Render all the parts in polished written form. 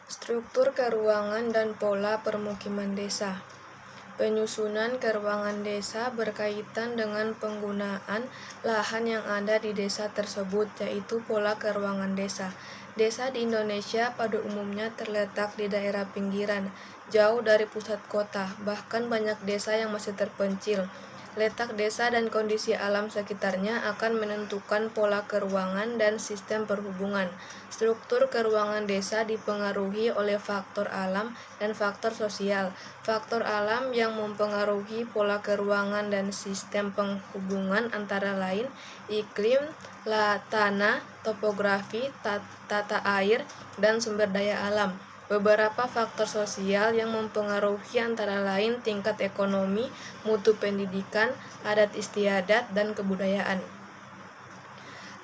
Struktur keruangan dan pola permukiman desa. Penyusunan keruangan desa berkaitan dengan penggunaan lahan yang ada di desa tersebut, yaitu pola keruangan desa. Desa di Indonesia pada umumnya terletak di daerah pinggiran, jauh dari pusat kota, bahkan banyak desa yang masih terpencil. Letak desa dan kondisi alam sekitarnya akan menentukan pola keruangan dan sistem perhubungan. Struktur keruangan desa dipengaruhi oleh faktor alam dan faktor sosial. Faktor alam yang mempengaruhi pola keruangan dan sistem penghubungan antara lain iklim, tanah, topografi, tata air, dan sumber daya alam. Beberapa faktor sosial yang mempengaruhi antara lain tingkat ekonomi, mutu pendidikan, adat istiadat, dan kebudayaan.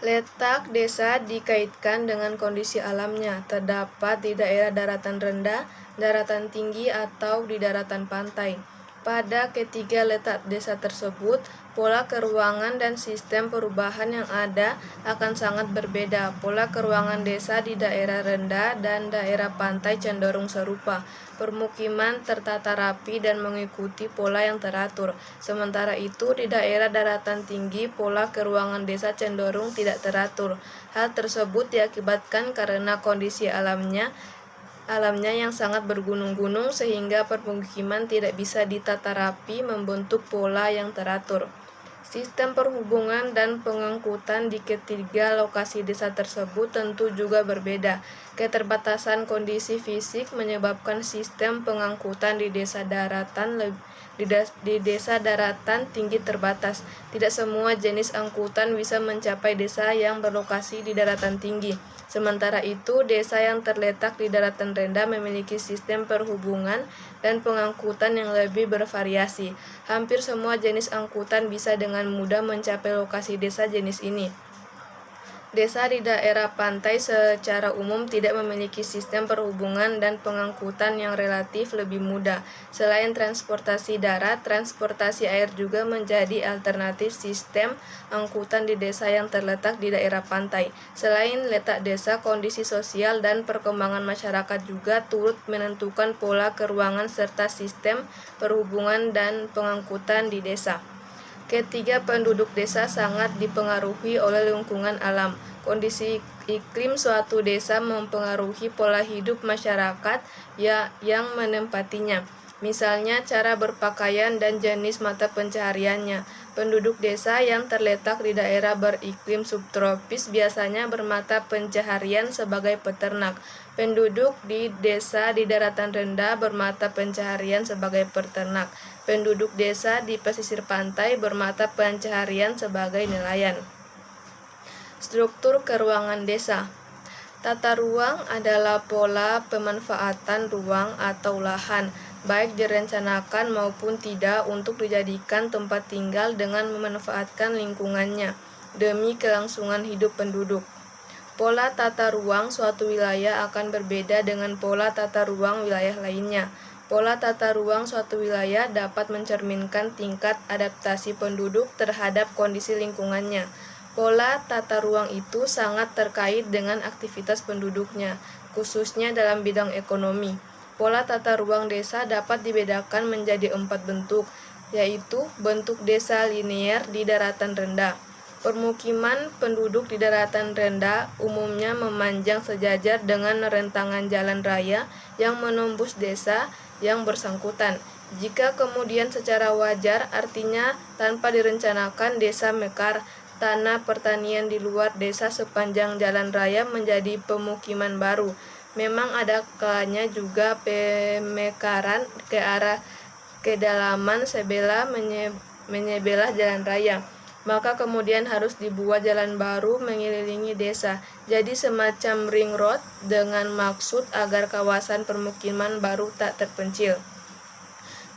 Letak desa dikaitkan dengan kondisi alamnya, terdapat di daerah daratan rendah, daratan tinggi, atau di daratan pantai. Pada ketiga letak desa tersebut, pola keruangan dan sistem perubahan yang ada akan sangat berbeda. Pola keruangan desa di daerah rendah dan daerah pantai cenderung serupa. Permukiman tertata rapi dan mengikuti pola yang teratur. Sementara itu, di daerah daratan tinggi, pola keruangan desa cenderung tidak teratur. Hal tersebut diakibatkan karena kondisi alamnya yang sangat bergunung-gunung sehingga permukiman tidak bisa ditata rapi membentuk pola yang teratur. Sistem perhubungan dan pengangkutan di ketiga lokasi desa tersebut tentu juga berbeda. Keterbatasan kondisi fisik menyebabkan sistem pengangkutan di desa daratan tinggi terbatas. Tidak semua jenis angkutan bisa mencapai desa yang berlokasi di daratan tinggi. Sementara itu, desa yang terletak di daratan rendah memiliki sistem perhubungan dan pengangkutan yang lebih bervariasi. Hampir semua jenis angkutan bisa dengan mudah mencapai lokasi desa jenis ini. Desa di daerah pantai secara umum tidak memiliki sistem perhubungan dan pengangkutan yang relatif lebih mudah. Selain transportasi darat, transportasi air juga menjadi alternatif sistem angkutan di desa yang terletak di daerah pantai. Selain letak desa, kondisi sosial dan perkembangan masyarakat juga turut menentukan pola keruangan serta sistem perhubungan dan pengangkutan di desa. Ketiga, penduduk desa sangat dipengaruhi oleh lingkungan alam. Kondisi iklim suatu desa mempengaruhi pola hidup masyarakat yang menempatinya. Misalnya, cara berpakaian dan jenis mata pencahariannya. Penduduk desa yang terletak di daerah beriklim subtropis biasanya bermata pencaharian sebagai peternak. Penduduk di desa di daratan rendah bermata pencaharian sebagai peternak. Penduduk desa di pesisir pantai bermata pencaharian sebagai nelayan. Struktur keruangan desa. Tata ruang adalah pola pemanfaatan ruang atau lahan, baik direncanakan maupun tidak untuk dijadikan tempat tinggal dengan memanfaatkan lingkungannya, demi kelangsungan hidup penduduk. Pola tata ruang suatu wilayah akan berbeda dengan pola tata ruang wilayah lainnya. Pola tata ruang suatu wilayah dapat mencerminkan tingkat adaptasi penduduk terhadap kondisi lingkungannya. Pola tata ruang itu sangat terkait dengan aktivitas penduduknya, khususnya dalam bidang ekonomi. Pola tata ruang desa dapat dibedakan menjadi 4 bentuk, yaitu bentuk desa linier di daratan rendah. Permukiman penduduk di daratan rendah umumnya memanjang sejajar dengan rentangan jalan raya yang menembus desa yang bersangkutan. Jika kemudian secara wajar, artinya tanpa direncanakan, desa mekar. Tanah pertanian di luar desa sepanjang jalan raya menjadi pemukiman baru. Memang ada kalanya juga pemekaran ke arah kedalaman sebelah menyebelah jalan raya. Maka kemudian harus dibuat jalan baru mengelilingi desa. Jadi semacam ring road dengan maksud agar kawasan permukiman baru tak terpencil.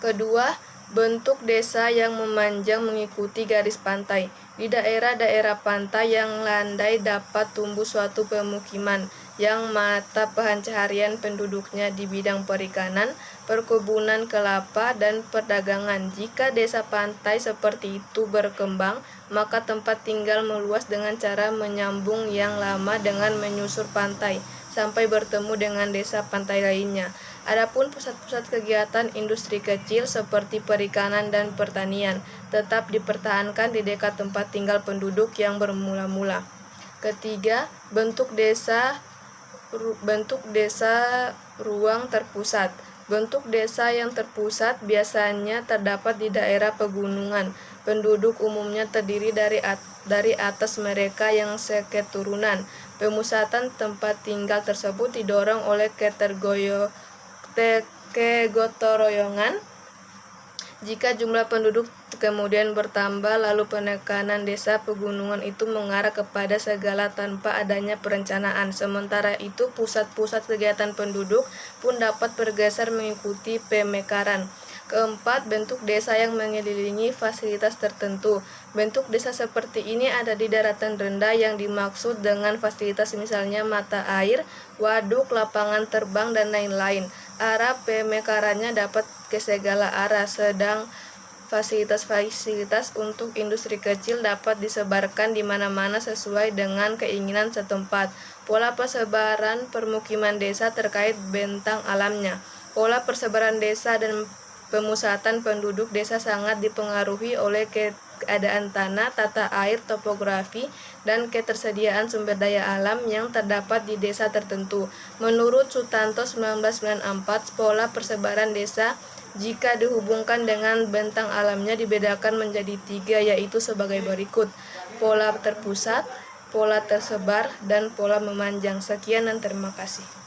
Kedua, bentuk desa yang memanjang mengikuti garis pantai. Di daerah-daerah pantai yang landai dapat tumbuh suatu pemukiman yang mata pencaharian penduduknya di bidang perikanan, perkebunan kelapa, dan perdagangan. Jika desa pantai seperti itu berkembang, maka tempat tinggal meluas dengan cara menyambung yang lama dengan menyusur pantai. sampai bertemu dengan desa pantai lainnya. Adapun pusat-pusat kegiatan industri kecil seperti perikanan dan pertanian tetap dipertahankan di dekat tempat tinggal penduduk yang bermula-mula. Ketiga, bentuk desa ruang terpusat. Bentuk desa yang terpusat biasanya terdapat di daerah pegunungan. Penduduk umumnya terdiri dari atas mereka yang seketurunan. Pemusatan tempat tinggal tersebut didorong oleh kegotoroyongan. Jika jumlah penduduk kemudian bertambah, lalu penekanan desa pegunungan itu mengarah kepada segala tanpa adanya perencanaan. Sementara itu, pusat-pusat kegiatan penduduk pun dapat bergeser mengikuti pemekaran. Keempat, bentuk desa yang mengelilingi fasilitas tertentu. Bentuk desa seperti ini ada di daratan rendah yang dimaksud dengan fasilitas misalnya mata air, waduk, lapangan terbang, dan lain-lain. Arah pemekarannya dapat ke segala arah, sedang fasilitas-fasilitas untuk industri kecil dapat disebarkan di mana-mana sesuai dengan keinginan setempat. Pola persebaran permukiman desa terkait bentang alamnya. Pola persebaran desa dan pemusatan penduduk desa sangat dipengaruhi oleh keadaan tanah, tata air, topografi, dan ketersediaan sumber daya alam yang terdapat di desa tertentu. Menurut Sutanto 1994, pola persebaran desa jika dihubungkan dengan bentang alamnya dibedakan menjadi 3, yaitu sebagai berikut: pola terpusat, pola tersebar, dan pola memanjang. Sekian dan terima kasih.